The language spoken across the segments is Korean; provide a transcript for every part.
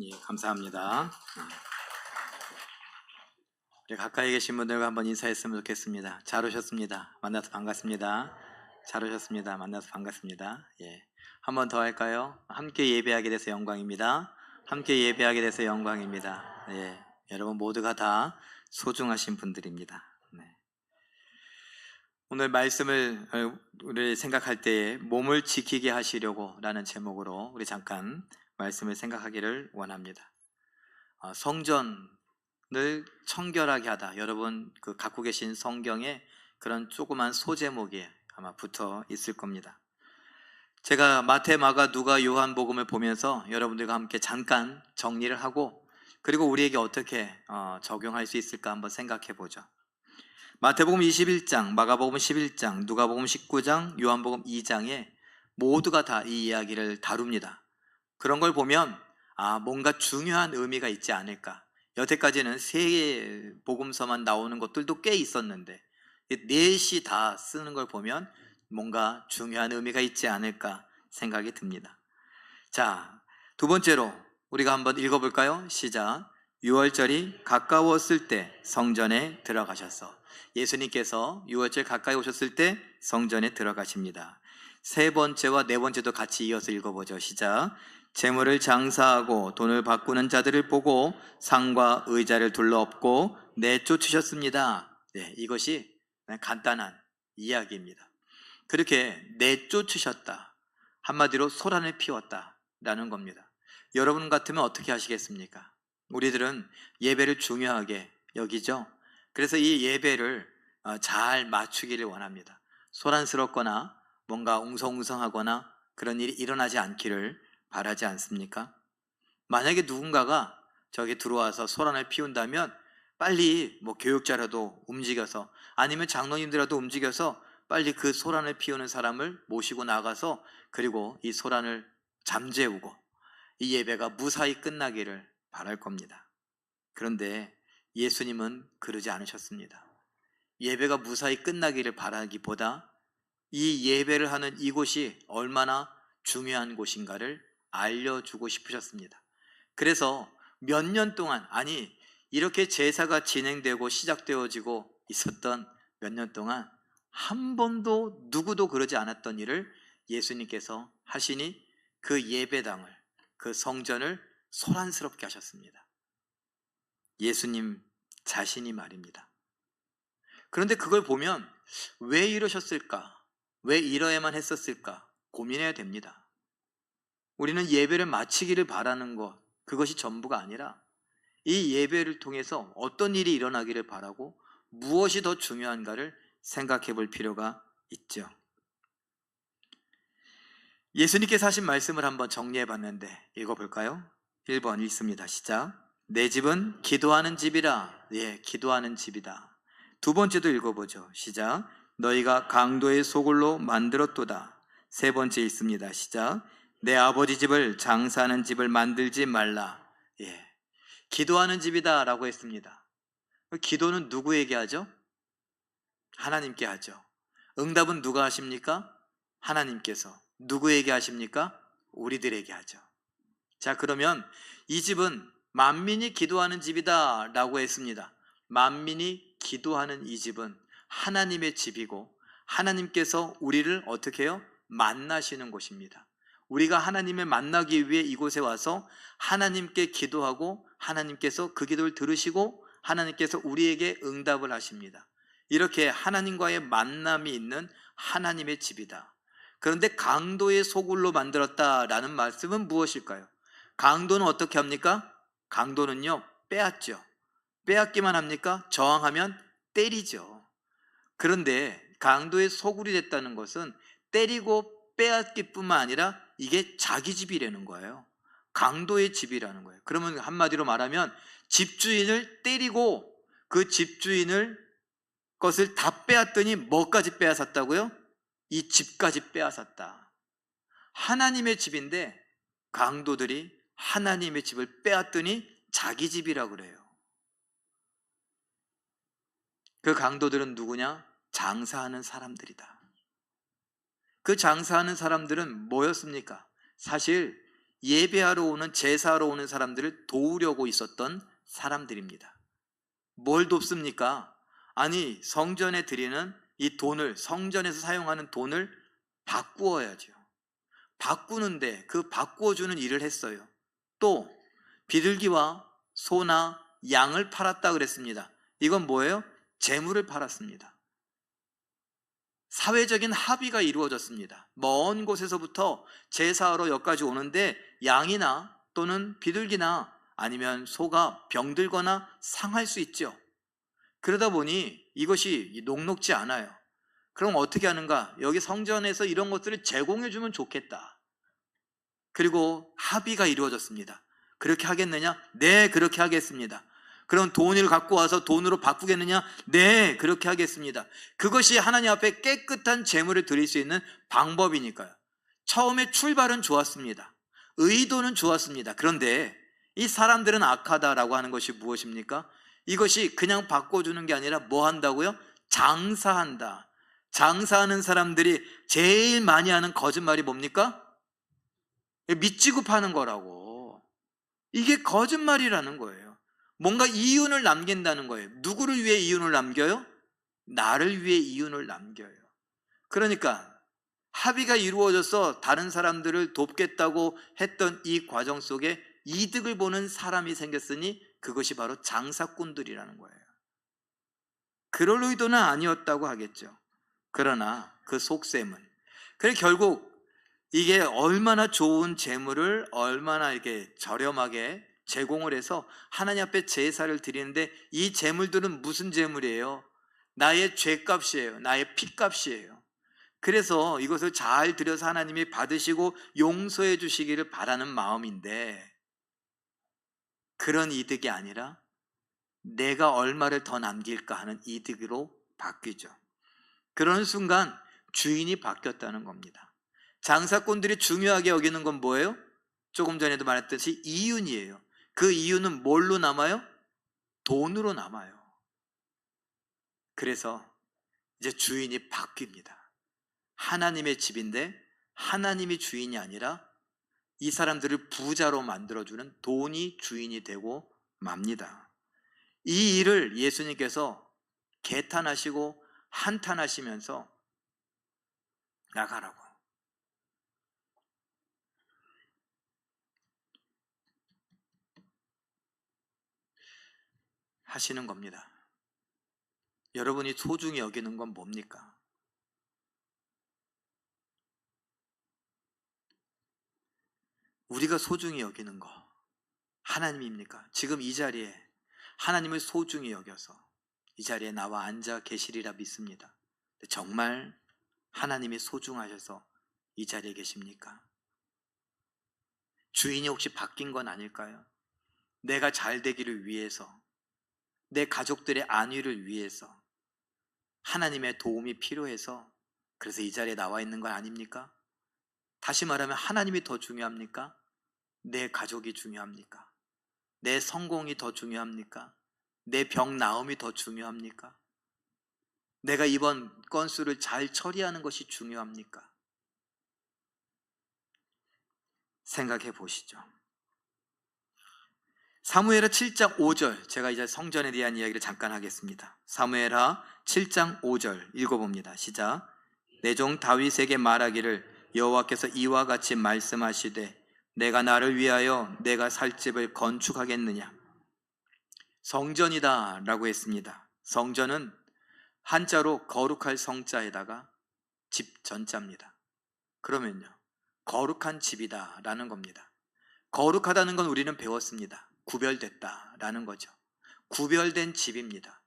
예, 감사합니다. 우리 가까이 계신 분들과 한번 인사했으면 좋겠습니다. 잘 오셨습니다. 만나서 반갑습니다. 잘 오셨습니다. 만나서 반갑습니다. 예, 한번 더 할까요? 함께 예배하게 돼서 영광입니다. 함께 예배하게 돼서 영광입니다. 예, 여러분 모두가 다 소중하신 분들입니다. 네. 오늘 말씀을 우리 생각할 때에 몸을 지키게 하시려고 라는 제목으로 우리 잠깐 말씀을 생각하기를 원합니다. 성전을 청결하게 하다. 여러분 갖고 계신 성경에 그런 조그만 소제목이 아마 붙어 있을 겁니다. 제가 마태, 마가, 누가, 요한복음을 보면서 여러분들과 함께 잠깐 정리를 하고 그리고 우리에게 어떻게 적용할 수 있을까 한번 생각해 보죠. 마태복음 21장, 마가복음 11장, 누가복음 19장, 요한복음 2장에 모두가 다 이 이야기를 다룹니다. 그런 걸 보면 뭔가 중요한 의미가 있지 않을까. 여태까지는 세 복음서만 나오는 것들도 꽤 있었는데 넷이 다 쓰는 걸 보면 뭔가 중요한 의미가 있지 않을까 생각이 듭니다. 자, 두 번째로 우리가 한번 읽어볼까요? 시작. 6월절이 가까웠을 때 성전에 들어가셔서. 예수님께서 6월절 가까이 오셨을 때 성전에 들어가십니다. 세 번째와 네 번째도 같이 이어서 읽어보죠. 시작. 재물을 장사하고 돈을 바꾸는 자들을 보고 상과 의자를 둘러엎고 내쫓으셨습니다. 네, 이것이 간단한 이야기입니다. 그렇게 내쫓으셨다. 한마디로 소란을 피웠다라는 겁니다. 여러분 같으면 어떻게 하시겠습니까? 우리들은 예배를 중요하게 여기죠. 그래서 이 예배를 잘 맞추기를 원합니다. 소란스럽거나 뭔가 웅성웅성하거나 그런 일이 일어나지 않기를 바라지 않습니까? 만약에 누군가가 저기 들어와서 소란을 피운다면 빨리 교육자라도 움직여서 아니면 장로님들라도 움직여서 빨리 그 소란을 피우는 사람을 모시고 나가서 그리고 이 소란을 잠재우고 이 예배가 무사히 끝나기를 바랄 겁니다. 그런데 예수님은 그러지 않으셨습니다. 예배가 무사히 끝나기를 바라기보다 이 예배를 하는 이곳이 얼마나 중요한 곳인가를 알려주고 싶으셨습니다. 그래서 몇 년 동안, 아니 이렇게 제사가 진행되고 시작되어지고 있었던 몇 년 동안 한 번도 누구도 그러지 않았던 일을 예수님께서 하시니 그 예배당을, 그 성전을 소란스럽게 하셨습니다. 예수님 자신이 말입니다. 그런데 그걸 보면 왜 이러셨을까? 왜 이러야만 했었을까? 고민해야 됩니다. 우리는 예배를 마치기를 바라는 것, 그것이 전부가 아니라 이 예배를 통해서 어떤 일이 일어나기를 바라고 무엇이 더 중요한가를 생각해 볼 필요가 있죠. 예수님께서 하신 말씀을 한번 정리해 봤는데 읽어볼까요? 1번 읽습니다. 시작. 내 집은 기도하는 집이라. 예, 기도하는 집이다. 두 번째도 읽어보죠. 시작. 너희가 강도의 소굴로 만들었도다. 세 번째 있습니다. 시작. 내 아버지 집을 장사하는 집을 만들지 말라. 예, 기도하는 집이다 라고 했습니다. 기도는 누구에게 하죠? 하나님께 하죠. 응답은 누가 하십니까? 하나님께서. 누구에게 하십니까? 우리들에게 하죠. 자, 그러면 이 집은 만민이 기도하는 집이다 라고 했습니다. 만민이 기도하는 이 집은 하나님의 집이고 하나님께서 우리를 어떻게 해요? 만나시는 곳입니다. 우리가 하나님을 만나기 위해 이곳에 와서 하나님께 기도하고 하나님께서 그 기도를 들으시고 하나님께서 우리에게 응답을 하십니다. 이렇게 하나님과의 만남이 있는 하나님의 집이다. 그런데 강도의 소굴로 만들었다라는 말씀은 무엇일까요? 강도는 어떻게 합니까? 강도는요, 빼앗죠. 빼앗기만 합니까? 저항하면 때리죠. 그런데 강도의 소굴이 됐다는 것은 때리고 빼앗기 뿐만 아니라 이게 자기 집이라는 거예요. 강도의 집이라는 거예요. 그러면 한마디로 말하면 집주인을 때리고 그 집주인을 것을 다 빼앗더니 뭐까지 빼앗았다고요? 이 집까지 빼앗았다. 하나님의 집인데 강도들이 하나님의 집을 빼앗더니 자기 집이라고 그래요. 그 강도들은 누구냐? 장사하는 사람들이다. 그 장사하는 사람들은 뭐였습니까? 사실 예배하러 오는, 제사하러 오는 사람들을 도우려고 있었던 사람들입니다. 뭘 돕습니까? 아니, 성전에 드리는 이 돈을, 성전에서 사용하는 돈을 바꾸어야죠. 바꾸는데 그 바꾸어주는 일을 했어요. 또 비둘기와 소나 양을 팔았다 그랬습니다. 이건 뭐예요? 재물을 팔았습니다. 사회적인 합의가 이루어졌습니다. 먼 곳에서부터 제사하러 여기까지 오는데 양이나 또는 비둘기나 아니면 소가 병들거나 상할 수 있죠. 그러다 보니 이것이 녹록지 않아요. 그럼 어떻게 하는가? 여기 성전에서 이런 것들을 제공해 주면 좋겠다. 그리고 합의가 이루어졌습니다. 그렇게 하겠느냐? 네, 그렇게 하겠습니다. 그럼 돈을 갖고 와서 돈으로 바꾸겠느냐? 네, 그렇게 하겠습니다. 그것이 하나님 앞에 깨끗한 제물을 드릴 수 있는 방법이니까요. 처음에 출발은 좋았습니다. 의도는 좋았습니다. 그런데 이 사람들은 악하다라고 하는 것이 무엇입니까? 이것이 그냥 바꿔주는 게 아니라 뭐 한다고요? 장사한다. 장사하는 사람들이 제일 많이 하는 거짓말이 뭡니까? 미치고 파는 거라고. 이게 거짓말이라는 거예요. 뭔가 이윤을 남긴다는 거예요. 누구를 위해 이윤을 남겨요? 나를 위해 이윤을 남겨요. 그러니까 합의가 이루어져서 다른 사람들을 돕겠다고 했던 이 과정 속에 이득을 보는 사람이 생겼으니 그것이 바로 장사꾼들이라는 거예요. 그럴 의도는 아니었다고 하겠죠. 그러나 그 속셈은, 그래 결국 이게 얼마나 좋은 재물을 얼마나 이렇게 저렴하게 제공을 해서 하나님 앞에 제사를 드리는데, 이 재물들은 무슨 재물이에요? 나의 죄값이에요. 나의 피값이에요. 그래서 이것을 잘 드려서 하나님이 받으시고 용서해 주시기를 바라는 마음인데, 그런 이득이 아니라 내가 얼마를 더 남길까 하는 이득으로 바뀌죠. 그런 순간 주인이 바뀌었다는 겁니다. 장사꾼들이 중요하게 여기는 건 뭐예요? 조금 전에도 말했듯이 이윤이에요. 그 이윤은 뭘로 남아요? 돈으로 남아요. 그래서 이제 주인이 바뀝니다. 하나님의 집인데 하나님이 주인이 아니라 이 사람들을 부자로 만들어주는 돈이 주인이 되고 맙니다. 이 일을 예수님께서 개탄하시고 한탄하시면서 나가라고 하시는 겁니다. 여러분이 소중히 여기는 건 뭡니까? 우리가 소중히 여기는 거 하나님입니까? 지금 이 자리에 하나님을 소중히 여겨서 이 자리에 나와 앉아 계시리라 믿습니다. 정말 하나님이 소중하셔서 이 자리에 계십니까? 주인이 혹시 바뀐 건 아닐까요? 내가 잘 되기를 위해서, 내 가족들의 안위를 위해서 하나님의 도움이 필요해서 그래서 이 자리에 나와 있는 건 아닙니까? 다시 말하면 하나님이 더 중요합니까? 내 가족이 중요합니까? 내 성공이 더 중요합니까? 내 병 나음이 더 중요합니까? 내가 이번 건수를 잘 처리하는 것이 중요합니까? 생각해 보시죠. 사무엘하 7장 5절, 제가 이제 성전에 대한 이야기를 잠깐 하겠습니다. 사무엘하 7장 5절 읽어봅니다. 시작. 내 종 다윗에게 말하기를 여호와께서 이와 같이 말씀하시되 내가 나를 위하여 내가 살 집을 건축하겠느냐. 성전이다 라고 했습니다. 성전은 한자로 거룩할 성자에다가 집 전자입니다. 그러면요, 거룩한 집이다 라는 겁니다. 거룩하다는 건 우리는 배웠습니다. 구별됐다 라는 거죠. 구별된 집입니다.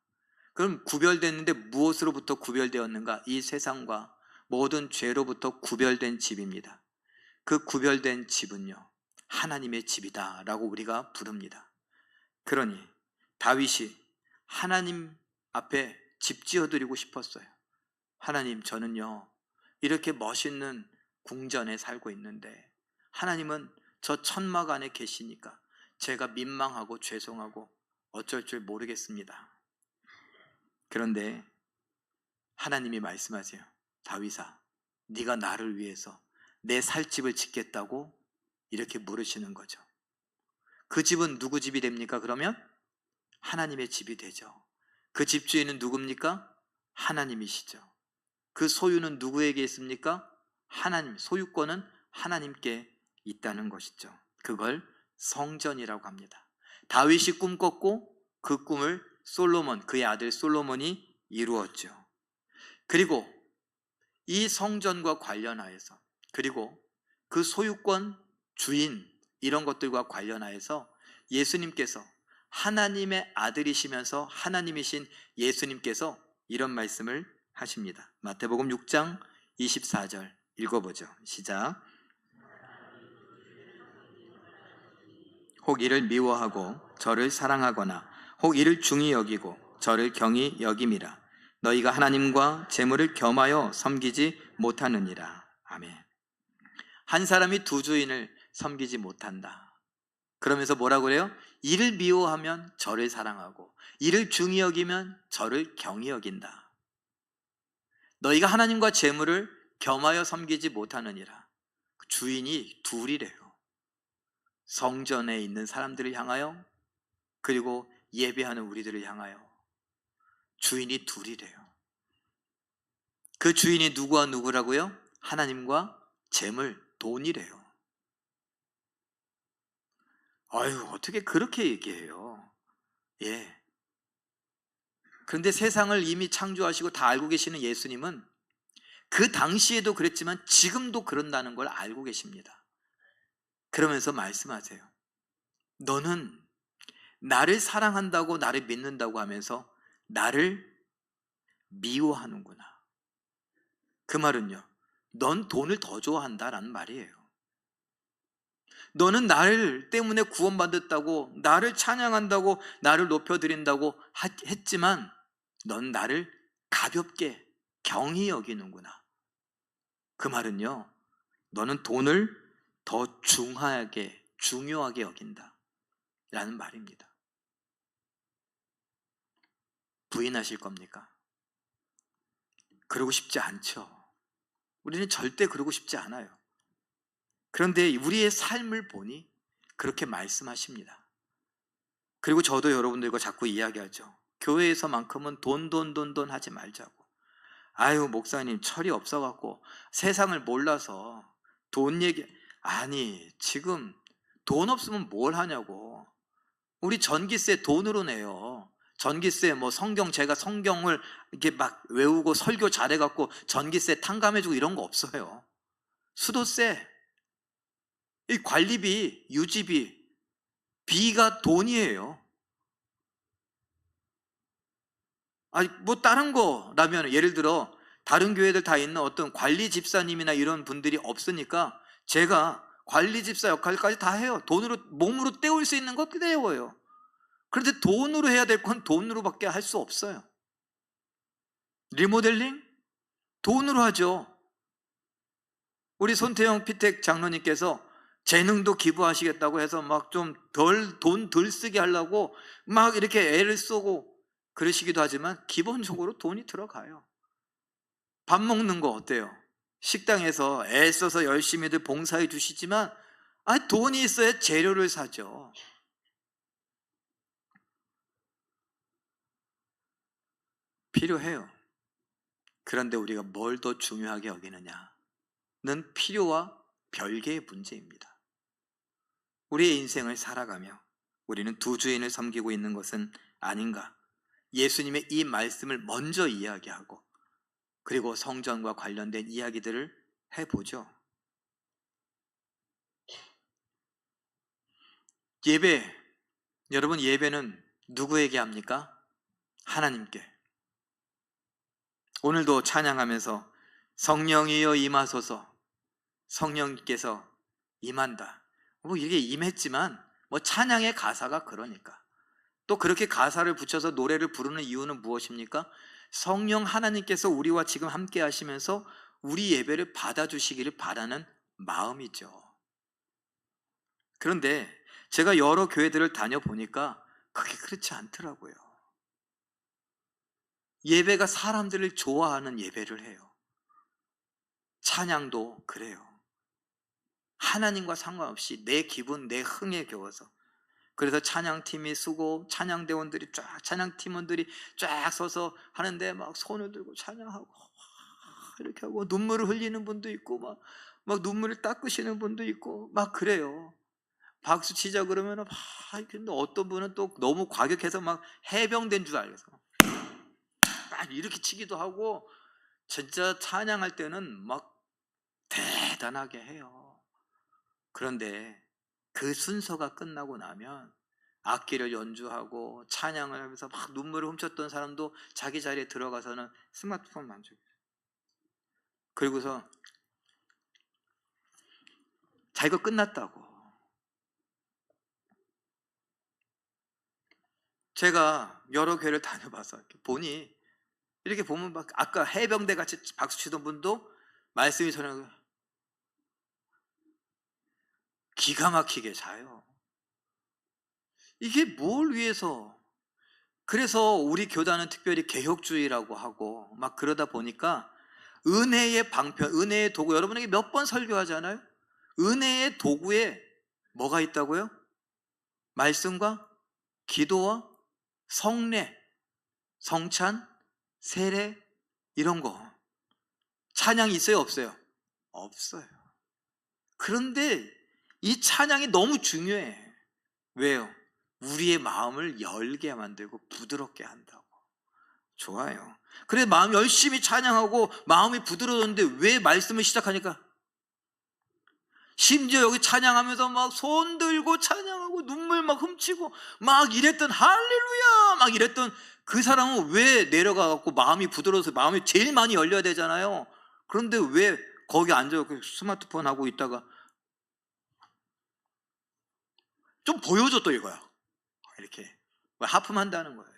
그럼 구별됐는데 무엇으로부터 구별되었는가? 이 세상과 모든 죄로부터 구별된 집입니다. 그 구별된 집은요, 하나님의 집이다 라고 우리가 부릅니다. 그러니 다윗이 하나님 앞에 집 지어드리고 싶었어요. 하나님, 저는요 이렇게 멋있는 궁전에 살고 있는데 하나님은 저 천막 안에 계시니까 제가 민망하고 죄송하고 어쩔 줄 모르겠습니다. 그런데 하나님이 말씀하세요. 다윗아, 네가 나를 위해서 내 살 집을 짓겠다고 이렇게 물으시는 거죠. 그 집은 누구 집이 됩니까? 그러면 하나님의 집이 되죠. 그 집주인은 누굽니까? 하나님이시죠. 그 소유는 누구에게 있습니까? 하나님, 소유권은 하나님께 있다는 것이죠. 그걸 성전이라고 합니다. 다윗이 꿈꿨고 그 꿈을 솔로몬, 그의 아들 솔로몬이 이루었죠. 그리고 이 성전과 관련하여서, 그리고 그 소유권, 주인, 이런 것들과 관련하여서 예수님께서, 하나님의 아들이시면서 하나님이신 예수님께서 이런 말씀을 하십니다. 마태복음 6장 24절 읽어보죠. 시작. 혹 이를 미워하고 저를 사랑하거나 혹 이를 중히 여기고 저를 경히 여김이라. 너희가 하나님과 재물을 겸하여 섬기지 못하느니라. 아멘. 한 사람이 두 주인을 섬기지 못한다. 그러면서 뭐라고 그래요? 이를 미워하면 저를 사랑하고 이를 중히 여기면 저를 경히 여긴다. 너희가 하나님과 재물을 겸하여 섬기지 못하느니라. 주인이 둘이래요. 성전에 있는 사람들을 향하여, 그리고 예배하는 우리들을 향하여 주인이 둘이래요. 그 주인이 누구와 누구라고요? 하나님과 재물, 돈이래요. 아유, 어떻게 그렇게 얘기해요? 예. 그런데 세상을 이미 창조하시고 다 알고 계시는 예수님은 그 당시에도 그랬지만 지금도 그런다는 걸 알고 계십니다. 그러면서 말씀하세요. 너는 나를 사랑한다고, 나를 믿는다고 하면서 나를 미워하는구나. 그 말은요, 넌 돈을 더 좋아한다라는 말이에요. 너는 나를 때문에 구원받았다고, 나를 찬양한다고, 나를 높여드린다고 했지만 넌 나를 가볍게 경히 여기는구나. 그 말은요, 너는 돈을 더 중요하게 여긴다 라는 말입니다. 부인하실 겁니까? 그러고 싶지 않죠. 우리는 절대 그러고 싶지 않아요. 그런데 우리의 삶을 보니 그렇게 말씀하십니다. 그리고 저도 여러분들과 자꾸 이야기하죠. 교회에서만큼은 돈 하지 말자고. 아유, 목사님 철이 없어갖고 세상을 몰라서 돈 얘기. 아니, 지금 돈 없으면 뭘 하냐고. 우리 전기세 돈으로 내요. 전기세, 뭐 제가 성경을 이렇게 막 외우고 설교 잘해갖고 전기세 탕감해주고 이런 거 없어요. 수도세, 이 관리비, 유지비, 비가 돈이에요. 아니, 뭐 다른 거라면, 예를 들어 다른 교회들 다 있는 어떤 관리 집사님이나 이런 분들이 없으니까 제가 관리 집사 역할까지 다 해요. 돈으로, 몸으로 때울 수 있는 거 때워요. 그런데 돈으로 해야 될 건 돈으로밖에 할 수 없어요. 리모델링? 돈으로 하죠. 우리 손태영 피택 장로님께서 재능도 기부하시겠다고 해서 막 좀 돈 덜 쓰게 하려고 막 이렇게 애를 쓰고 그러시기도 하지만 기본적으로 돈이 들어가요. 밥 먹는 거 어때요? 식당에서 애 써서 열심히들 봉사해 주시지만 돈이 있어야 재료를 사죠. 필요해요. 그런데 우리가 뭘 더 중요하게 여기느냐는 필요와 별개의 문제입니다. 우리의 인생을 살아가며 우리는 두 주인을 섬기고 있는 것은 아닌가? 예수님의 이 말씀을 먼저 이야기하고 그리고 성전과 관련된 이야기들을 해보죠. 예배, 여러분, 예배는 누구에게 합니까? 하나님께. 오늘도 찬양하면서 성령이여 임하소서, 성령께서 임한다. 뭐 이게 임했지만 뭐 찬양의 가사가 그러니까. 또 그렇게 가사를 붙여서 노래를 부르는 이유는 무엇입니까? 성령 하나님께서 우리와 지금 함께 하시면서 우리 예배를 받아주시기를 바라는 마음이죠. 그런데 제가 여러 교회들을 다녀보니까 그게 그렇지 않더라고요. 예배가 사람들을 좋아하는 예배를 해요. 찬양도 그래요. 하나님과 상관없이 내 기분, 내 흥에 겨워서. 그래서 찬양팀이 쓰고 찬양대원들이 쫙, 찬양팀원들이 쫙 서서 하는데 막 손을 들고 찬양하고 이렇게 하고 눈물을 흘리는 분도 있고 막 눈물을 닦으시는 분도 있고 막 그래요. 박수 치자 그러면 근데 어떤 분은 또 너무 과격해서 막 해병된 줄 알겠어. 막 이렇게 치기도 하고 진짜 찬양할 때는 막 대단하게 해요. 그런데 그 순서가 끝나고 나면 악기를 연주하고 찬양을 하면서 막 눈물을 훔쳤던 사람도 자기 자리에 들어가서는 스마트폰 만져요. 그리고서 자기가 끝났다고. 제가 여러 교회를 다녀봐서 보니 이렇게 보면 막 아까 해병대 같이 박수 치던 분도 말씀이 전하고 기가 막히게 자요. 이게 뭘 위해서? 그래서 우리 교단은 특별히 개혁주의라고 하고 막 그러다 보니까 은혜의 방편, 은혜의 도구, 여러분에게 몇 번 설교하잖아요. 은혜의 도구에 뭐가 있다고요? 말씀과 기도와 성례, 성찬, 세례 이런 거. 찬양이 있어요, 없어요? 없어요. 그런데 이 찬양이 너무 중요해. 왜요? 우리의 마음을 열게 만들고 부드럽게 한다고. 좋아요. 그래 마음 열심히 찬양하고 마음이 부드러웠는데 왜 말씀을 시작하니까 심지어 여기 찬양하면서 막 손 들고 찬양하고 눈물 막 훔치고 막 이랬던 할렐루야 막 이랬던 그 사람은 왜 내려가갖고 마음이 부드러워서 마음이 제일 많이 열려야 되잖아요. 그런데 왜 거기 앉아 스마트폰 하고 있다가 좀 보여줘 또 이거야. 이렇게 하품한다는 거예요.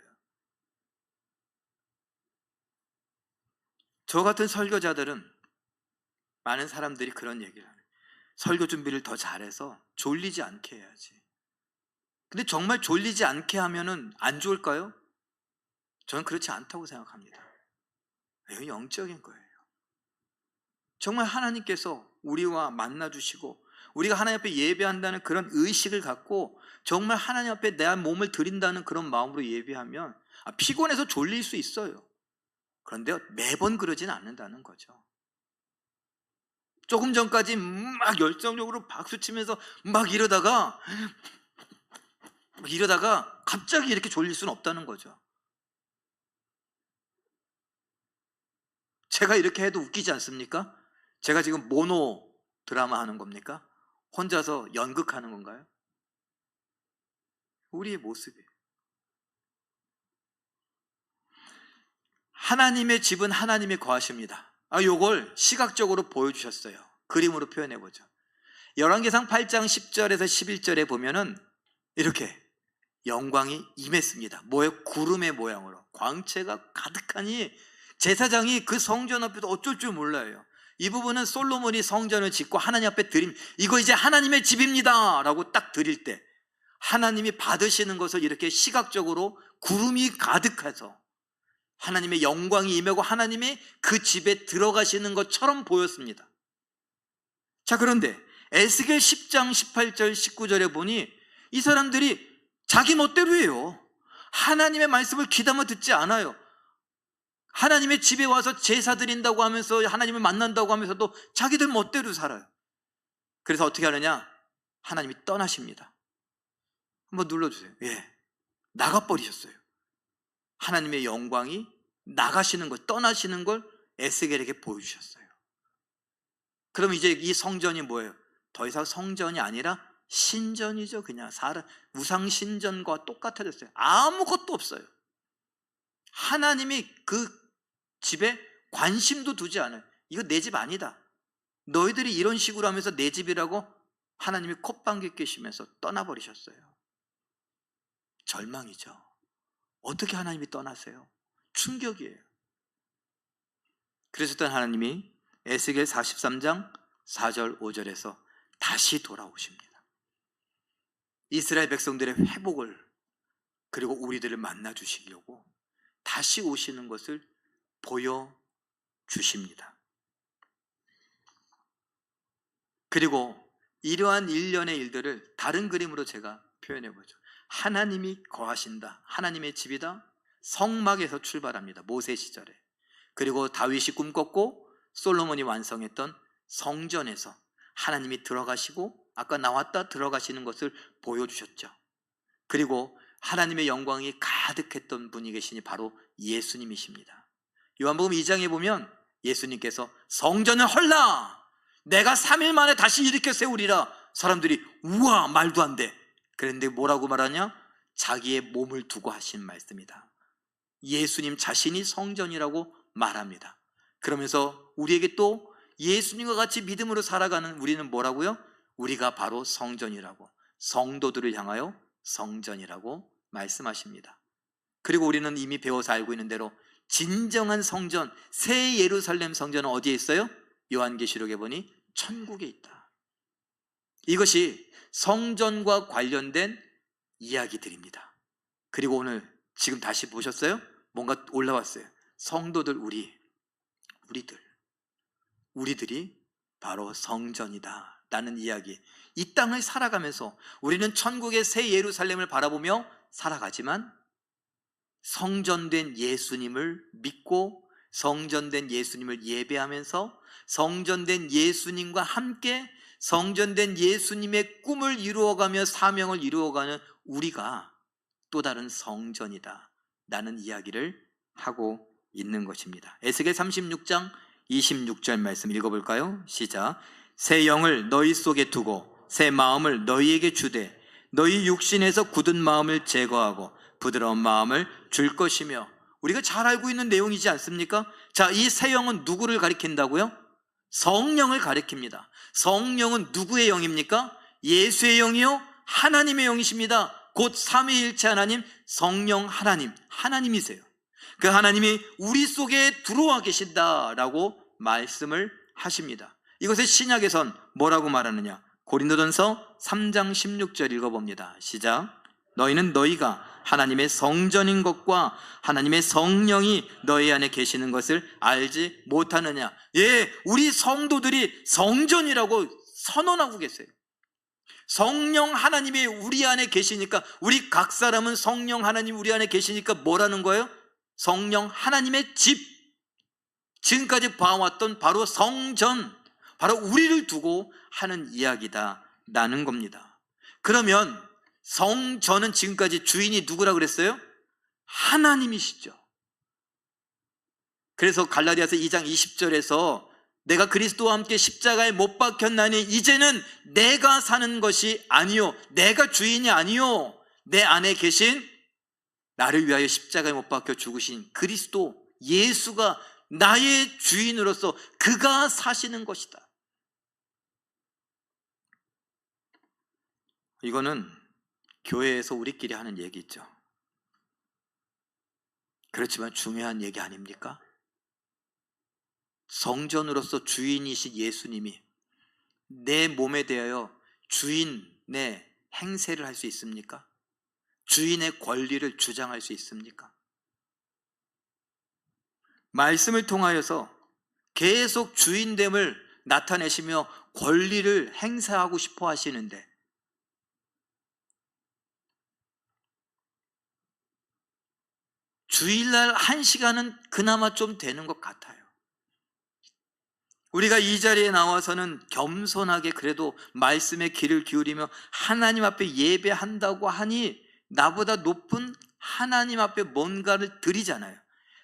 저 같은 설교자들은 많은 사람들이 그런 얘기를 해요. 설교 준비를 더 잘해서 졸리지 않게 해야지. 근데 정말 졸리지 않게 하면은 안 좋을까요? 저는 그렇지 않다고 생각합니다. 이건 영적인 거예요. 정말 하나님께서 우리와 만나주시고 우리가 하나님 앞에 예배한다는 그런 의식을 갖고 정말 하나님 앞에 내 몸을 드린다는 그런 마음으로 예배하면 피곤해서 졸릴 수 있어요. 그런데 매번 그러진 않는다는 거죠. 조금 전까지 막 열정적으로 박수치면서 막 이러다가 갑자기 이렇게 졸릴 수는 없다는 거죠. 제가 이렇게 해도 웃기지 않습니까? 제가 지금 모노 드라마 하는 겁니까? 혼자서 연극하는 건가요? 우리의 모습이에요. 하나님의 집은 하나님이 거하십니다. 요걸 시각적으로 보여주셨어요. 그림으로 표현해보죠. 열왕기상 8장 10절에서 11절에 보면은 이렇게 영광이 임했습니다. 뭐예요? 구름의 모양으로 광채가 가득하니 제사장이 그 성전 앞에서 어쩔 줄 몰라요. 이 부분은 솔로몬이 성전을 짓고 하나님 앞에 드림, 이거 이제 하나님의 집입니다 라고 딱 드릴 때 하나님이 받으시는 것을 이렇게 시각적으로 구름이 가득해서 하나님의 영광이 임하고 하나님이 그 집에 들어가시는 것처럼 보였습니다. 자, 그런데 에스겔 10장 18절 19절에 보니 이 사람들이 자기 멋대로 해요. 하나님의 말씀을 귀담아 듣지 않아요. 하나님의 집에 와서 제사 드린다고 하면서 하나님을 만난다고 하면서도 자기들 멋대로 살아요. 그래서 어떻게 하느냐? 하나님이 떠나십니다. 한번 눌러주세요. 예, 나가버리셨어요. 하나님의 영광이 나가시는 걸, 떠나시는 걸 에스겔에게 보여주셨어요. 그럼 이제 이 성전이 뭐예요? 더 이상 성전이 아니라 신전이죠. 그냥 우상 신전과 똑같아졌어요. 아무것도 없어요. 하나님이 그 집에 관심도 두지 않아요. 이거 내 집 아니다. 너희들이 이런 식으로 하면서 내 집이라고 하나님이 콧방귀 뀌시면서 떠나버리셨어요. 절망이죠. 어떻게 하나님이 떠나세요? 충격이에요. 그래서 또 하나님이 에스겔 43장 4절 5절에서 다시 돌아오십니다. 이스라엘 백성들의 회복을, 그리고 우리들을 만나 주시려고 다시 오시는 것을 보여주십니다. 그리고 이러한 일련의 일들을 다른 그림으로 제가 표현해 보죠. 하나님이 거하신다, 하나님의 집이다. 성막에서 출발합니다. 모세 시절에. 그리고 다윗이 꿈꿨고 솔로몬이 완성했던 성전에서 하나님이 들어가시고 아까 나왔다 들어가시는 것을 보여주셨죠. 그리고 하나님의 영광이 가득했던 분이 계시니 바로 예수님이십니다. 요한복음 2장에 보면 예수님께서 성전을 헐라, 내가 3일 만에 다시 일으켜 세우리라. 사람들이 우와, 말도 안 돼. 그런데 뭐라고 말하냐? 자기의 몸을 두고 하신 말씀이다. 예수님 자신이 성전이라고 말합니다. 그러면서 우리에게 또 예수님과 같이 믿음으로 살아가는 우리는 뭐라고요? 우리가 바로 성전이라고, 성도들을 향하여 성전이라고 말씀하십니다. 그리고 우리는 이미 배워서 알고 있는 대로 진정한 성전, 새 예루살렘 성전은 어디에 있어요? 요한계시록에 보니 천국에 있다. 이것이 성전과 관련된 이야기들입니다. 그리고 오늘 지금 다시 보셨어요? 뭔가 올라왔어요. 성도들, 우리들이 바로 성전이다 라는 이야기. 이 땅을 살아가면서 우리는 천국의 새 예루살렘을 바라보며 살아가지만 성전된 예수님을 믿고 성전된 예수님을 예배하면서 성전된 예수님과 함께 성전된 예수님의 꿈을 이루어가며 사명을 이루어가는 우리가 또 다른 성전이다 라는 이야기를 하고 있는 것입니다. 에스겔 36장 26절 말씀 읽어볼까요? 시작. 새 영을 너희 속에 두고 새 마음을 너희에게 주되 너희 육신에서 굳은 마음을 제거하고 부드러운 마음을 줄 것이며. 우리가 잘 알고 있는 내용이지 않습니까? 자, 이 새 영은 누구를 가리킨다고요? 성령을 가리킵니다. 성령은 누구의 영입니까? 예수의 영이요, 하나님의 영이십니다. 곧 삼위일체 하나님, 성령 하나님, 하나님이세요. 그 하나님이 우리 속에 들어와 계신다라고 말씀을 하십니다. 이것을 신약에선 뭐라고 말하느냐? 고린도전서 3장 16절 읽어봅니다. 시작. 너희는 너희가 하나님의 성전인 것과 하나님의 성령이 너희 안에 계시는 것을 알지 못하느냐? 예, 우리 성도들이 성전이라고 선언하고 계세요. 성령 하나님이 우리 안에 계시니까, 우리 각 사람은 성령 하나님 우리 안에 계시니까 뭐라는 거예요? 성령 하나님의 집, 지금까지 봐왔던 바로 성전, 바로 우리를 두고 하는 이야기다 라는 겁니다. 그러면 성전은 지금까지 주인이 누구라고 그랬어요? 하나님이시죠. 그래서 갈라디아서 2장 20절에서 내가 그리스도와 함께 십자가에 못 박혔나니 이제는 내가 사는 것이 아니요, 내가 주인이 아니요, 내 안에 계신 나를 위하여 십자가에 못 박혀 죽으신 그리스도 예수가 나의 주인으로서 그가 사시는 것이다. 이거는 교회에서 우리끼리 하는 얘기죠. 그렇지만 중요한 얘기 아닙니까? 성전으로서 주인이신 예수님이 내 몸에 대하여 주인의 행세를 할 수 있습니까? 주인의 권리를 주장할 수 있습니까? 말씀을 통하여서 계속 주인됨을 나타내시며 권리를 행사하고 싶어 하시는데 주일날 1시간은 그나마 좀 되는 것 같아요. 우리가 이 자리에 나와서는 겸손하게 그래도 말씀에 귀를 기울이며 하나님 앞에 예배한다고 하니 나보다 높은 하나님 앞에 뭔가를 드리잖아요.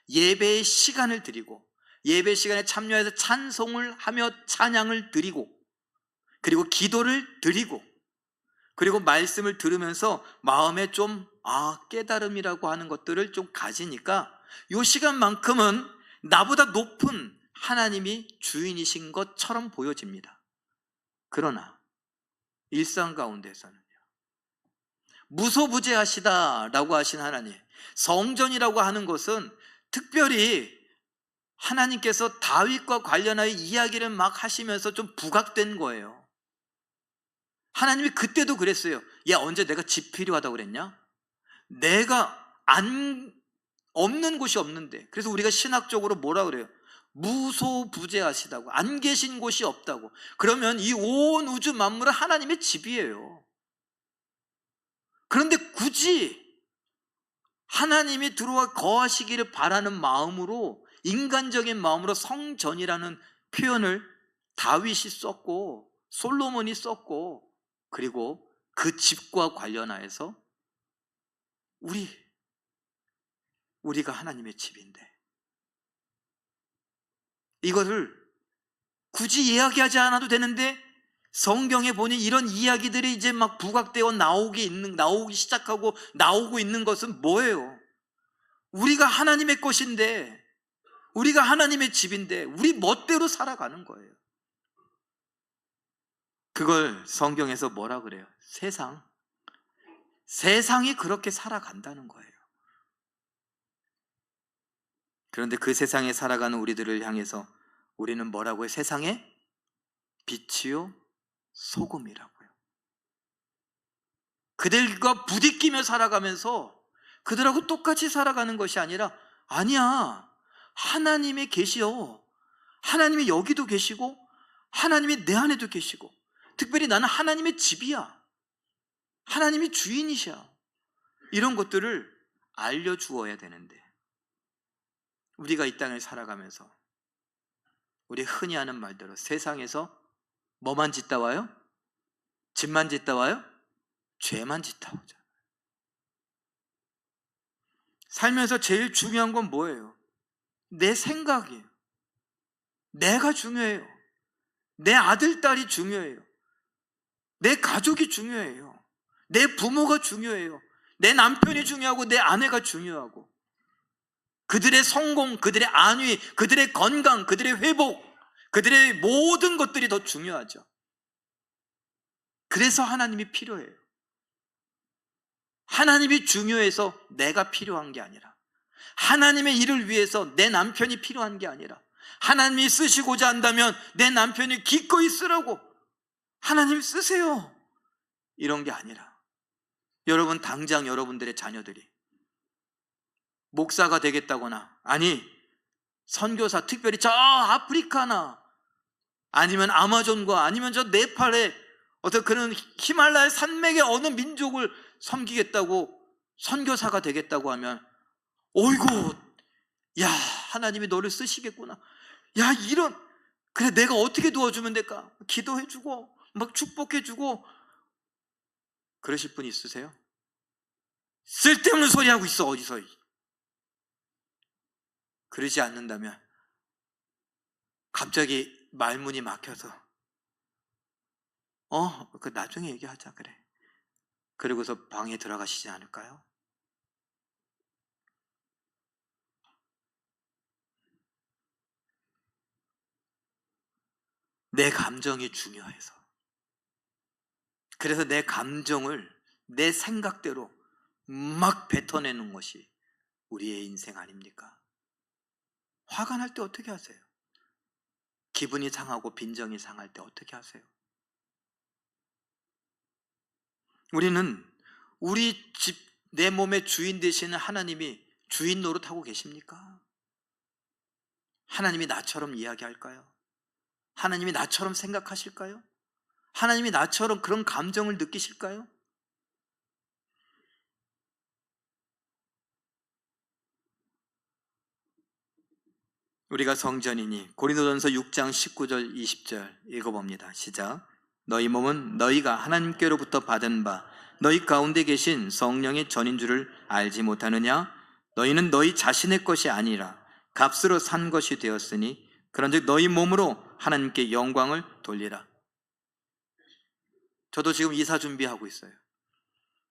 예배의 시간을 드리고 예배 시간에 참여해서 찬송을 하며 찬양을 드리고 그리고 기도를 드리고 그리고 말씀을 들으면서 마음에 좀 깨달음이라고 하는 것들을 좀 가지니까 이 시간만큼은 나보다 높은 하나님이 주인이신 것처럼 보여집니다. 그러나 일상 가운데서는요, 무소부재하시다라고 하신 하나님, 성전이라고 하는 것은 특별히 하나님께서 다윗과 관련하여 이야기를 막 하시면서 좀 부각된 거예요. 하나님이 그때도 그랬어요. 야, 언제 내가 집 필요하다고 그랬냐? 내가 없는 곳이 없는데. 그래서 우리가 신학적으로 뭐라 그래요? 무소부재하시다고, 안 계신 곳이 없다고. 그러면 이 온 우주 만물은 하나님의 집이에요. 그런데 굳이 하나님이 들어와 거하시기를 바라는 마음으로, 인간적인 마음으로 성전이라는 표현을 다윗이 썼고 솔로몬이 썼고, 그리고 그 집과 관련하여서 우리가 하나님의 집인데, 이거를 굳이 이야기하지 않아도 되는데 성경에 보니 이런 이야기들이 이제 막 부각되어 나오기 시작하고 나오고 있는 것은 뭐예요? 우리가 하나님의 것인데, 우리가 하나님의 집인데 우리 멋대로 살아가는 거예요. 그걸 성경에서 뭐라 그래요? 세상이 그렇게 살아간다는 거예요. 그런데 그 세상에 살아가는 우리들을 향해서 우리는 뭐라고 해요? 세상의 빛이요 소금이라고요. 그들과 부딪히며 살아가면서 그들하고 똑같이 살아가는 것이 아니라, 아니야, 하나님이 계시오. 하나님이 여기도 계시고 하나님이 내 안에도 계시고, 특별히 나는 하나님의 집이야, 하나님이 주인이셔. 이런 것들을 알려주어야 되는데, 우리가 이 땅을 살아가면서 우리 흔히 하는 말대로 세상에서 뭐만 짓다 와요? 집만 짓다 와요? 죄만 짓다 오죠. 살면서 제일 중요한 건 뭐예요? 내 생각이에요. 내가 중요해요. 내 아들, 딸이 중요해요. 내 가족이 중요해요. 내 부모가 중요해요. 내 남편이 중요하고 내 아내가 중요하고, 그들의 성공, 그들의 안위, 그들의 건강, 그들의 회복, 그들의 모든 것들이 더 중요하죠. 그래서 하나님이 필요해요. 하나님이 중요해서 내가 필요한 게 아니라, 하나님의 일을 위해서 내 남편이 필요한 게 아니라, 하나님이 쓰시고자 한다면 내 남편이 기꺼이 쓰라고, 하나님 쓰세요, 이런 게 아니라, 여러분 당장 여러분들의 자녀들이 목사가 되겠다거나, 아니 선교사, 특별히 저 아프리카나 아니면 아마존과 아니면 저 네팔의 어떤 그런 히말라야 산맥의 어느 민족을 섬기겠다고 선교사가 되겠다고 하면, 어이구, 야, 하나님이 너를 쓰시겠구나, 야, 그래, 내가 어떻게 도와주면 될까? 기도해주고 막 축복해주고. 그러실 분 있으세요? 쓸데없는 소리 하고 있어, 어디서. 그러지 않는다면 갑자기 말문이 막혀서 그 나중에 얘기하자, 그래, 그리고서 방에 들어가시지 않을까요? 내 감정이 중요해서, 그래서 내 감정을 내 생각대로 막 뱉어내는 것이 우리의 인생 아닙니까? 화가 날 때 어떻게 하세요? 기분이 상하고 빈정이 상할 때 어떻게 하세요? 우리는 우리 집, 내 몸의 주인 되시는 하나님이 주인 노릇하고 계십니까? 하나님이 나처럼 이야기할까요? 하나님이 나처럼 생각하실까요? 하나님이 나처럼 그런 감정을 느끼실까요? 우리가 성전이니 고린도전서 6장 19절 20절 읽어봅니다. 시작. 너희 몸은 너희가 하나님께로부터 받은 바 너희 가운데 계신 성령의 전인 줄을 알지 못하느냐? 너희는 너희 자신의 것이 아니라 값으로 산 것이 되었으니 그런즉 너희 몸으로 하나님께 영광을 돌리라. 저도 지금 이사 준비하고 있어요.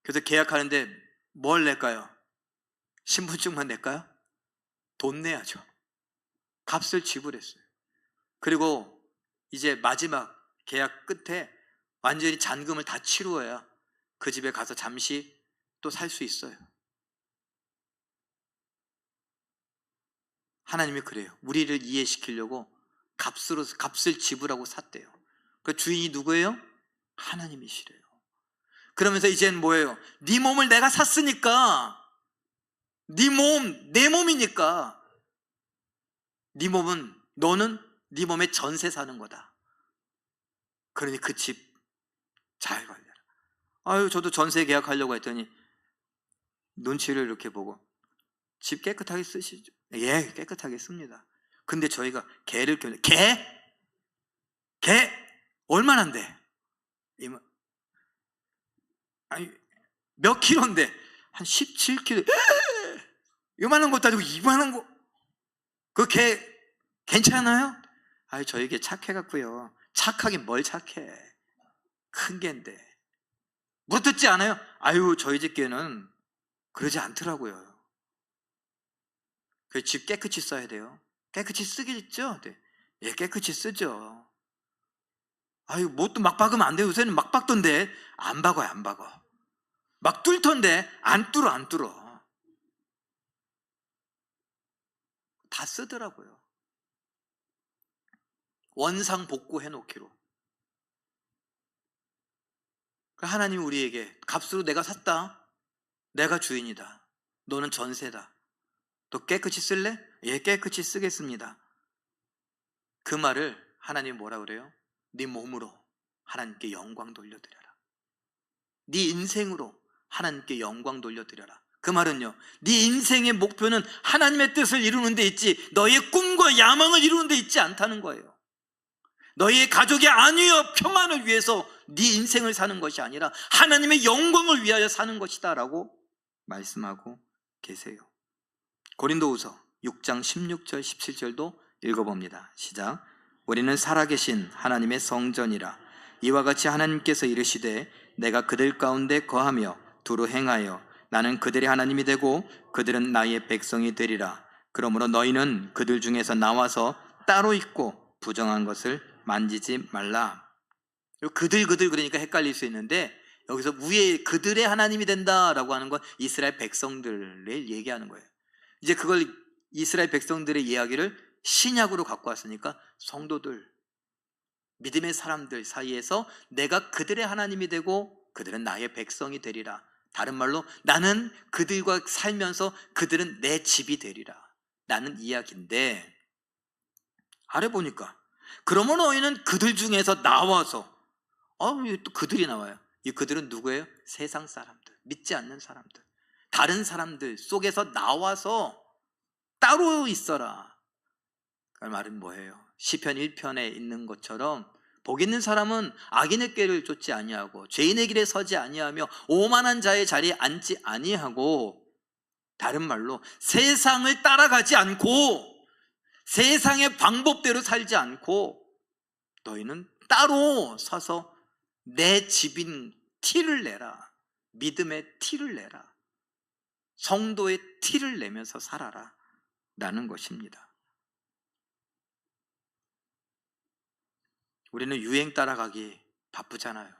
그래서 계약하는데 뭘 낼까요? 신분증만 낼까요? 돈 내야죠. 값을 지불했어요. 그리고 이제 마지막 계약 끝에 완전히 잔금을 다 치루어야 그 집에 가서 잠시 또 살 수 있어요. 하나님이 그래요. 우리를 이해시키려고 값을 지불하고 샀대요. 그 주인이 누구예요? 하나님이시래요. 그러면서 이젠 뭐예요? 네 몸을 내가 샀으니까, 네 몸, 내 몸이니까 네 몸은 너는 네 몸에 전세 사는 거다. 그러니 그 집 잘 관리해라. 아유, 저도 전세 계약하려고 했더니 눈치를 이렇게 보고, 집 깨끗하게 쓰시죠? 예, 깨끗하게 씁니다. 근데 저희가 개를 키우는데, 개 얼마나인데? 아니, 몇 킬로인데? 한 17킬로. 요만한 것도 아니고 이만한 거. 그 개 괜찮아요? 아유, 저희 개 착해갖고요. 착하긴 뭘 착해. 큰 개인데. 물어뜯지 않아요? 아유, 저희 집 개는 그러지 않더라고요. 그 집 깨끗이 써야 돼요. 깨끗이 쓰겠죠? 네. 예, 깨끗이 쓰죠. 아유, 뭣도 막 박으면 안 돼요. 요새는 막 박던데. 안 박아요, 안 박아. 막 뚫던데 안 뚫어. 다 쓰더라고요. 원상복구 해놓기로. 하나님이 우리에게 값으로 내가 샀다. 내가 주인이다. 너는 전세다. 너 깨끗이 쓸래? 예, 깨끗이 쓰겠습니다. 그 말을 하나님이 뭐라 그래요? 네 몸으로 하나님께 영광 돌려드려라. 네 인생으로 하나님께 영광 돌려드려라. 그 말은요, 네 인생의 목표는 하나님의 뜻을 이루는 데 있지 너의 꿈과 야망을 이루는 데 있지 않다는 거예요. 너희의 가족의 안위와 평안을 위해서 네 인생을 사는 것이 아니라 하나님의 영광을 위하여 사는 것이다 라고 말씀하고 계세요. 고린도후서 6장 16절 17절도 읽어봅니다. 시작. 우리는 살아계신 하나님의 성전이라. 이와 같이 하나님께서 이르시되 내가 그들 가운데 거하며 두루 행하여 나는 그들의 하나님이 되고 그들은 나의 백성이 되리라. 그러므로 너희는 그들 중에서 나와서 따로 있고 부정한 것을 만지지 말라. 그들 그러니까 헷갈릴 수 있는데, 여기서 위에 그들의 하나님이 된다라고 하는 건 이스라엘 백성들을 얘기하는 거예요. 이제 그걸 이스라엘 백성들의 이야기를 신약으로 갖고 왔으니까 성도들, 믿음의 사람들 사이에서 내가 그들의 하나님이 되고 그들은 나의 백성이 되리라. 다른 말로 나는 그들과 살면서 그들은 내 집이 되리라. 라는 이야기인데, 아래 보니까 그러면 너희는 그들 중에서 나와서, 또 그들이 나와요. 이 그들은 누구예요? 세상 사람들, 믿지 않는 사람들, 다른 사람들 속에서 나와서 따로 있어라. 그 말은 뭐예요? 시편 1편에 있는 것처럼 복 있는 사람은 악인의 꾀를 쫓지 아니하고 죄인의 길에 서지 아니하며 오만한 자의 자리에 앉지 아니하고, 다른 말로 세상을 따라가지 않고 세상의 방법대로 살지 않고 너희는 따로 서서 내 집인 티를 내라. 믿음의 티를 내라. 성도의 티를 내면서 살아라 라는 것입니다. 우리는 유행 따라가기 바쁘잖아요.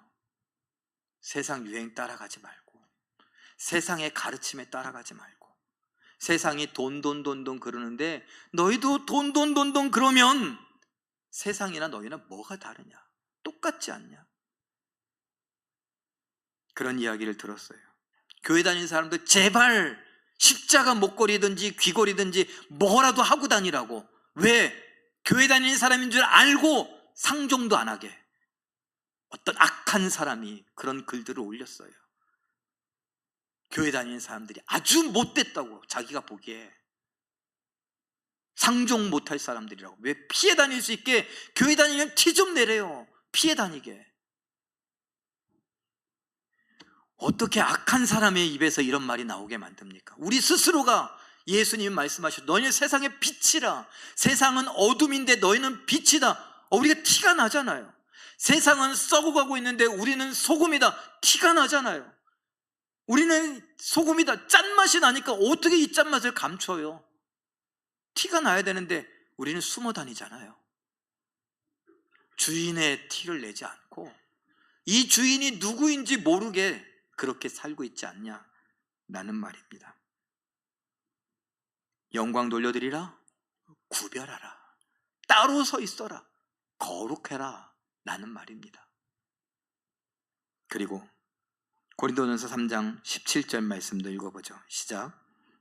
세상 유행 따라가지 말고, 세상의 가르침에 따라가지 말고, 세상이 돈 그러는데 너희도 돈 그러면 세상이나 너희나 뭐가 다르냐? 똑같지 않냐? 그런 이야기를 들었어요. 교회 다니는 사람들 제발 십자가 목걸이든지 귀걸이든지 뭐라도 하고 다니라고. 왜? 교회 다니는 사람인 줄 알고 상종도 안 하게. 어떤 악한 사람이 그런 글들을 올렸어요. 교회 다니는 사람들이 아주 못됐다고 자기가 보기에. 상종 못할 사람들이라고. 왜? 피해 다닐 수 있게 교회 다니면 티 좀 내래요. 피해 다니게. 어떻게 악한 사람의 입에서 이런 말이 나오게 만듭니까? 우리 스스로가 예수님이 말씀하셨, 너희는 세상의 빛이라. 세상은 어둠인데 너희는 빛이다. 우리가 티가 나잖아요. 세상은 썩어가고 있는데 우리는 소금이다. 티가 나잖아요. 우리는 소금이다. 짠맛이 나니까 어떻게 이 짠맛을 감춰요? 티가 나야 되는데 우리는 숨어 다니잖아요. 주인의 티를 내지 않고 이 주인이 누구인지 모르게 그렇게 살고 있지 않냐라는 말입니다. 영광 돌려드리라? 구별하라. 따로 서 있어라. 거룩해라 라는 말입니다. 그리고 고린도전서 3장 17절 말씀도 읽어보죠. 시작.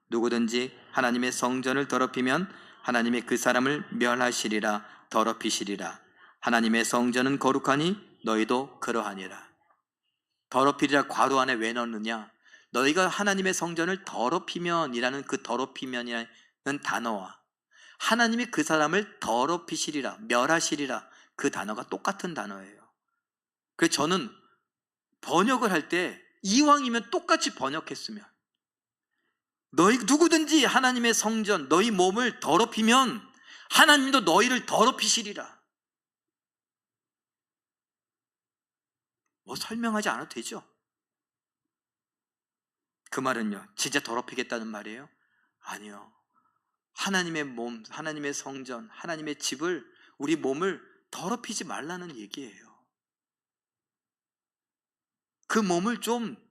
누구든지 하나님의 성전을 더럽히면 하나님이 그 사람을 멸하시리라. 더럽히시리라. 하나님의 성전은 거룩하니 너희도 그러하니라. 더럽히리라 괄호 안에 왜 넣느냐? 너희가 하나님의 성전을 더럽히면 이라는 그 더럽히면이라는 단어와 하나님이 그 사람을 더럽히시리라, 멸하시리라, 그 단어가 똑같은 단어예요. 그래서 저는 번역을 할 때 이왕이면 똑같이 번역했으면, 너희 누구든지 하나님의 성전, 너희 몸을 더럽히면 하나님도 너희를 더럽히시리라. 뭐 설명하지 않아도 되죠? 그 말은요, 진짜 더럽히겠다는 말이에요? 아니요. 하나님의 몸, 하나님의 성전, 하나님의 집을, 우리 몸을 더럽히지 말라는 얘기예요. 그 몸을 좀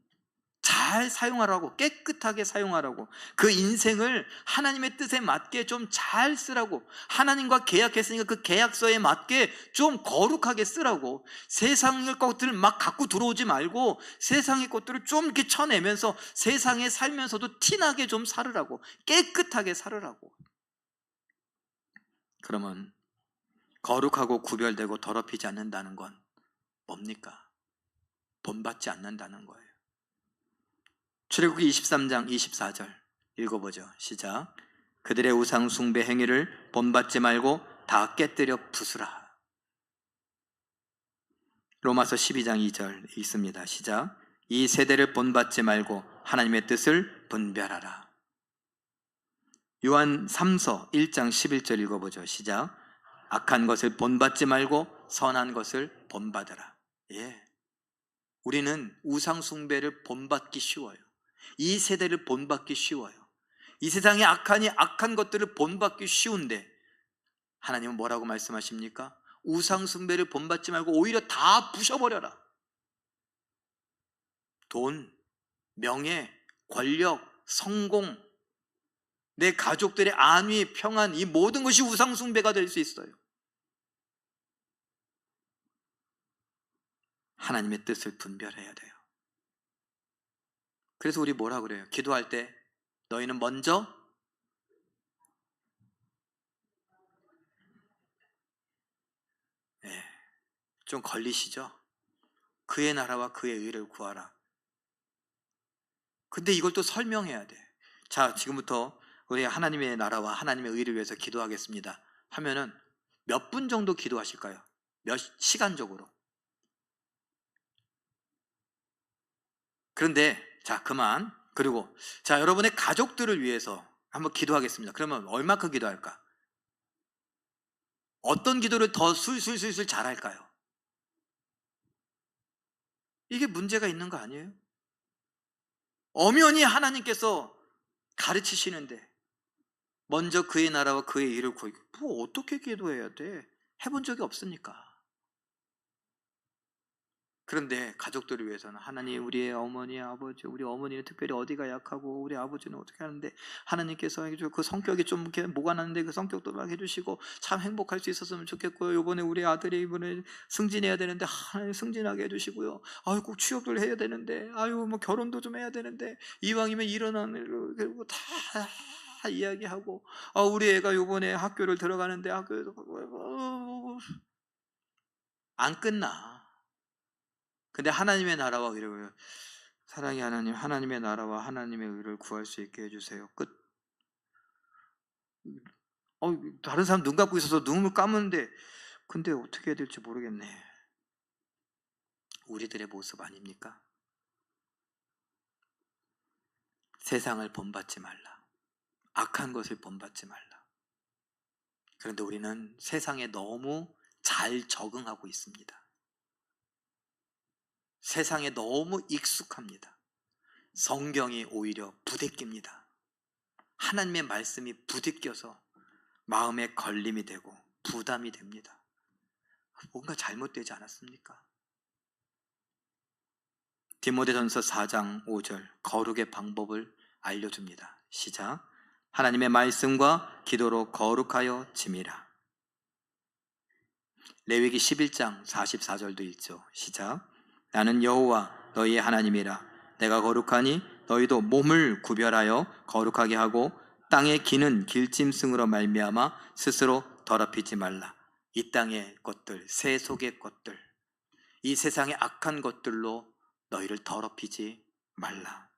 잘 사용하라고, 깨끗하게 사용하라고, 그 인생을 하나님의 뜻에 맞게 좀 잘 쓰라고, 하나님과 계약했으니까 그 계약서에 맞게 좀 거룩하게 쓰라고, 세상의 것들을 막 갖고 들어오지 말고 세상의 것들을 좀 이렇게 쳐내면서 세상에 살면서도 티나게 좀 살으라고, 깨끗하게 살으라고. 그러면 거룩하고 구별되고 더럽히지 않는다는 건 뭡니까? 본받지 않는다는 거예요. 출애굽기 23장 24절 읽어보죠. 시작. 그들의 우상 숭배 행위를 본받지 말고 다 깨뜨려 부수라. 로마서 12장 2절 읽습니다. 시작. 이 세대를 본받지 말고 하나님의 뜻을 분별하라. 요한 3서 1장 11절 읽어보죠. 시작. 악한 것을 본받지 말고 선한 것을 본받으라. 예, 우리는 우상 숭배를 본받기 쉬워요. 이 세대를 본받기 쉬워요. 이 세상에 악한 것들을 본받기 쉬운데 하나님은 뭐라고 말씀하십니까? 우상 숭배를 본받지 말고 오히려 다 부셔버려라. 돈, 명예, 권력, 성공, 내 가족들의 안위, 평안, 이 모든 것이 우상 숭배가 될 수 있어요. 하나님의 뜻을 분별해야 돼요. 그래서 우리 뭐라 그래요? 기도할 때 너희는 먼저 좀 걸리시죠? 그의 나라와 그의 의를 구하라. 근데 이걸 또 설명해야 돼. 자, 지금부터 우리 하나님의 나라와 하나님의 의를 위해서 기도하겠습니다 하면은 몇 분 정도 기도하실까요? 몇 시간적으로? 그런데 자, 그만. 그리고 자, 여러분의 가족들을 위해서 한번 기도하겠습니다. 그러면 얼마큼 기도할까? 어떤 기도를 더 술술술술 잘할까요? 이게 문제가 있는 거 아니에요? 엄연히 하나님께서 가르치시는데 먼저 그의 나라와 그의 일을 구하기, 뭐 어떻게 기도해야 돼? 해본 적이 없으니까. 그런데 가족들을 위해서는 하나님, 우리의 어머니, 아버지, 우리 어머니는 특별히 어디가 약하고 우리 아버지는 어떻게 하는데 하나님께서 그 성격이 좀 이렇게 뭐가 나는데 그 성격도 막 해주시고 참 행복할 수 있었으면 좋겠고요. 이번에 우리 아들이 이번에 승진해야 되는데 하나님 승진하게 해주시고요. 아유, 꼭 취업을 해야 되는데, 아유, 뭐 결혼도 좀 해야 되는데, 이왕이면 일어나는 일로 그리고 다 이야기하고, 아, 우리 애가 이번에 학교를 들어가는데 학교에서 안 끝나. 근데 하나님의 나라와 의를, 사랑의 하나님, 하나님의 나라와 하나님의 의를 구할 수 있게 해주세요. 끝. 다른 사람 눈 감고 있어서 눈을 감는데 근데 어떻게 해야 될지 모르겠네. 우리들의 모습 아닙니까? 세상을 본받지 말라. 악한 것을 본받지 말라. 그런데 우리는 세상에 너무 잘 적응하고 있습니다. 세상에 너무 익숙합니다. 성경이 오히려 부대낍니다. 하나님의 말씀이 부대껴서 마음에 걸림이 되고 부담이 됩니다. 뭔가 잘못되지 않았습니까? 디모데전서 4장 5절 거룩의 방법을 알려줍니다. 시작. 하나님의 말씀과 기도로 거룩하여 지미라. 레위기 11장 44절도 있죠. 시작. 나는 여호와 너희의 하나님이라. 내가 거룩하니 너희도 몸을 구별하여 거룩하게 하고 땅에 기는 길짐승으로 말미암아 스스로 더럽히지 말라. 이 땅의 것들, 세속의 것들, 이 세상의 악한 것들로 너희를 더럽히지 말라.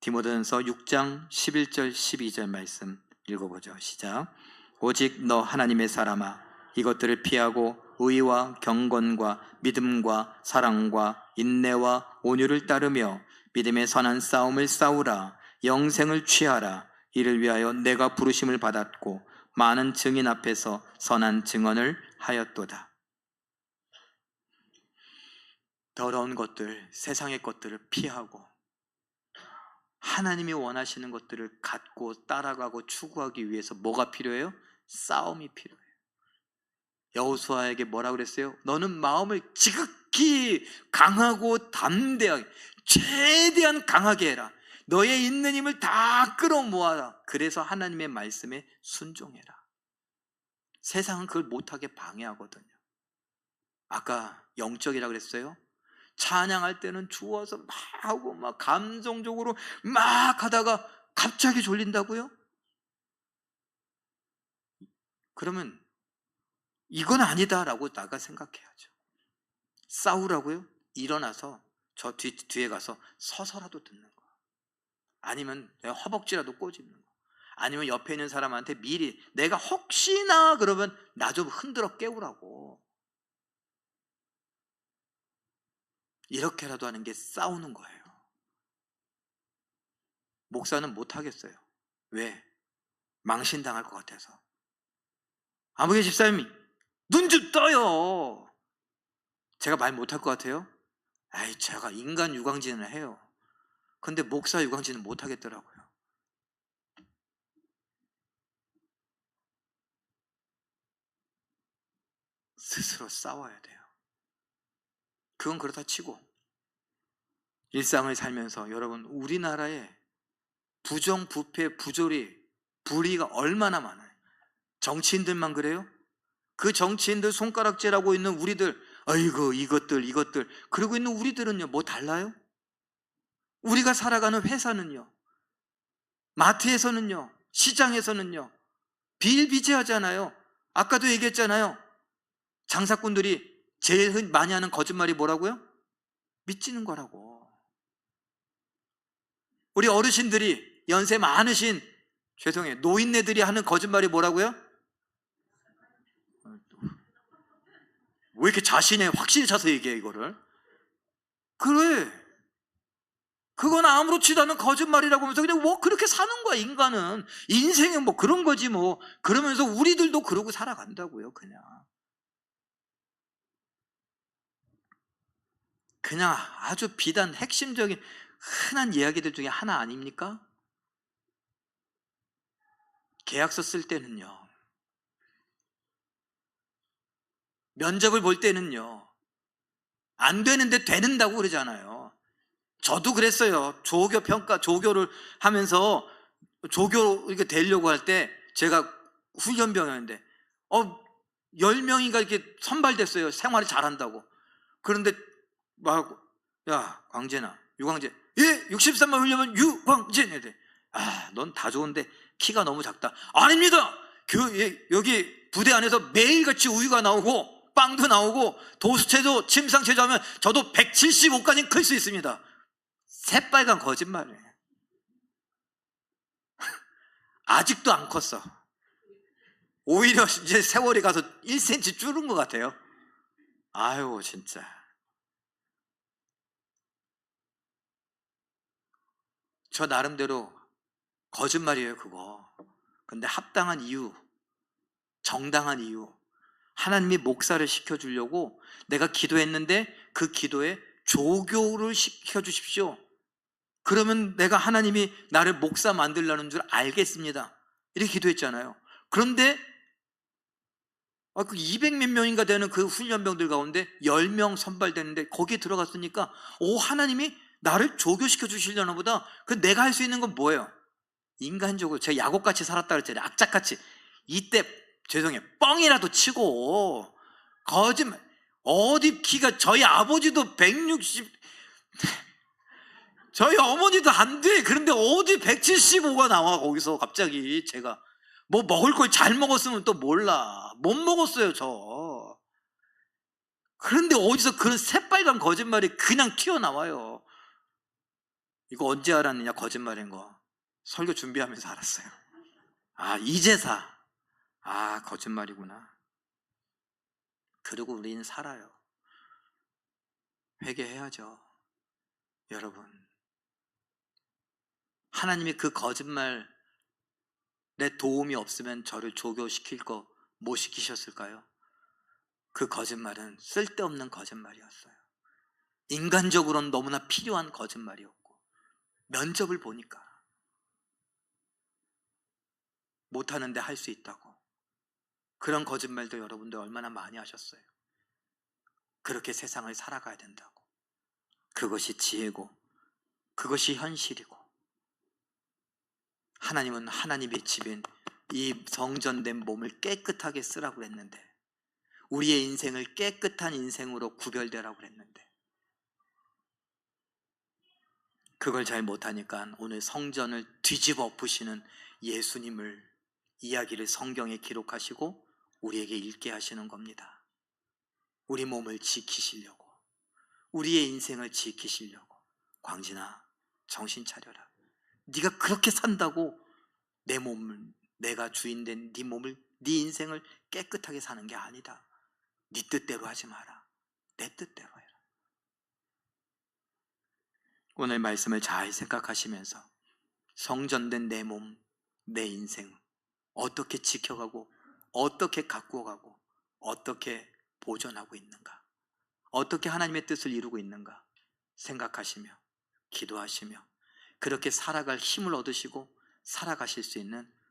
디모데전서 6장 11절 12절 말씀 읽어보죠. 시작. 오직 너 하나님의 사람아, 이것들을 피하고 의와 경건과 믿음과 사랑과 인내와 온유를 따르며 믿음의 선한 싸움을 싸우라. 영생을 취하라. 이를 위하여 내가 부르심을 받았고 많은 증인 앞에서 선한 증언을 하였도다. 더러운 것들, 세상의 것들을 피하고 하나님이 원하시는 것들을 갖고 따라가고 추구하기 위해서 뭐가 필요해요? 싸움이 필요해요. 여호수아에게 뭐라고 그랬어요? 너는 마음을 지극히 강하고 담대하게, 최대한 강하게 해라. 너의 있는 힘을 다 끌어모아라. 그래서 하나님의 말씀에 순종해라. 세상은 그걸 못하게 방해하거든요. 아까 영적이라고 그랬어요? 찬양할 때는 좋아서 막 하고 막 감정적으로 막 하다가 갑자기 졸린다고요? 그러면 이건 아니다라고 나가 생각해야죠. 싸우라고요? 일어나서 저 뒤에 가서 서서라도 듣는 거, 아니면 내가 허벅지라도 꼬집는 거, 아니면 옆에 있는 사람한테 미리 내가 혹시나 그러면 나 좀 흔들어 깨우라고. 이렇게라도 하는 게 싸우는 거예요. 목사는 못하겠어요. 왜? 망신당할 것 같아서. 아무개 집사님이 눈 좀 떠요. 제가 말 못할 것 같아요? 아이, 제가 인간 유광진을 해요. 근데 목사 유광진은 못하겠더라고요. 스스로 싸워야 돼요. 그건 그렇다 치고 일상을 살면서 여러분, 우리나라에 부정부패, 부조리, 불의가 얼마나 많아요. 정치인들만 그래요? 그 정치인들 손가락질하고 있는 우리들, 아이고 이것들 그러고 있는 우리들은요, 뭐 달라요? 우리가 살아가는 회사는요, 마트에서는요, 시장에서는요 비일비재하잖아요. 아까도 얘기했잖아요. 장사꾼들이 제일 많이 하는 거짓말이 뭐라고요? 믿지는 거라고. 우리 어르신들이, 연세 많으신, 죄송해요, 노인네들이 하는 거짓말이 뭐라고요? 왜 이렇게 자신의 확신에 차서 얘기해 이거를? 그래, 그건 아무렇지도 않은 거짓말이라고 하면서 그냥 뭐 그렇게 사는 거야. 인간은 인생은 뭐 그런 거지 뭐. 그러면서 우리들도 그러고 살아간다고요. 그냥 아주 비단 핵심적인 흔한 이야기들 중에 하나 아닙니까? 계약서 쓸 때는요, 면접을 볼 때는요, 안 되는데 되는다고 그러잖아요. 저도 그랬어요. 조교를 하면서 조교 이렇게 되려고 할 때 제가 훈련병이었는데 10명인가 이렇게 선발됐어요. 생활을 잘한다고. 그런데 막, 야, 광재나, 유광재, 예, 63만 훈련은 유광재. 넌 다 좋은데 키가 너무 작다. 아닙니다. 여기 부대 안에서 매일같이 우유가 나오고 빵도 나오고 도수체조, 침상체조 하면 저도 175까지는 클 수 있습니다. 새빨간 거짓말이에요. 아직도 안 컸어. 오히려 이제 세월이 가서 1cm 줄은 것 같아요. 아유, 진짜. 저 나름대로 거짓말이에요, 그거. 근데 합당한 이유, 정당한 이유, 하나님이 목사를 시켜주려고 내가 기도했는데 그 기도에 조교를 시켜주십시오. 그러면 내가 하나님이 나를 목사 만들려는 줄 알겠습니다. 이렇게 기도했잖아요. 그런데 그 200몇 명인가 되는 그 훈련병들 가운데 10명 선발되는데 거기에 들어갔으니까 하나님이 나를 조교시켜 주시려나 보다. 그 내가 할 수 있는 건 뭐예요? 인간적으로 제가 야곱같이 살았다 그랬잖아요. 악착같이. 이때 죄송해요, 뻥이라도 치고 어디 키가, 저희 아버지도 160, 저희 어머니도 안 돼. 그런데 어디 175가 나와 거기서 갑자기. 제가 뭐 먹을 걸 잘 먹었으면 또 몰라. 못 먹었어요 저. 그런데 어디서 그런 새빨간 거짓말이 그냥 튀어나와요. 이거 언제 알았느냐, 거짓말인 거. 설교 준비하면서 알았어요. 아, 이제사. 아, 거짓말이구나. 그리고 우리는 살아요. 회개해야죠. 여러분, 하나님이 그 거짓말에 도움이 없으면 저를 조교시킬 거 못 시키셨을까요? 그 거짓말은 쓸데없는 거짓말이었어요. 인간적으로는 너무나 필요한 거짓말이었고, 면접을 보니까 못하는데 할 수 있다고. 그런 거짓말도 여러분들 얼마나 많이 하셨어요. 그렇게 세상을 살아가야 된다고. 그것이 지혜고, 그것이 현실이고, 하나님은 하나님의 집인 이 성전된 몸을 깨끗하게 쓰라고 그랬는데, 우리의 인생을 깨끗한 인생으로 구별되라고 그랬는데, 그걸 잘 못하니까 오늘 성전을 뒤집어 엎으시는 예수님을, 이야기를 성경에 기록하시고 우리에게 읽게 하시는 겁니다. 우리 몸을 지키시려고, 우리의 인생을 지키시려고. 광진아, 정신 차려라. 네가 그렇게 산다고 내 몸을, 내가 주인된 네 몸을, 네 인생을 깨끗하게 사는 게 아니다. 네 뜻대로 하지 마라. 내 뜻대로 해라. 오늘 말씀을 잘 생각하시면서 성전된 내 몸, 내 인생 어떻게 지켜가고, 어떻게 가꾸어가고, 어떻게 보존하고 있는가, 어떻게 하나님의 뜻을 이루고 있는가 생각하시며 기도하시며 그렇게 살아갈 힘을 얻으시고 살아가실 수 있는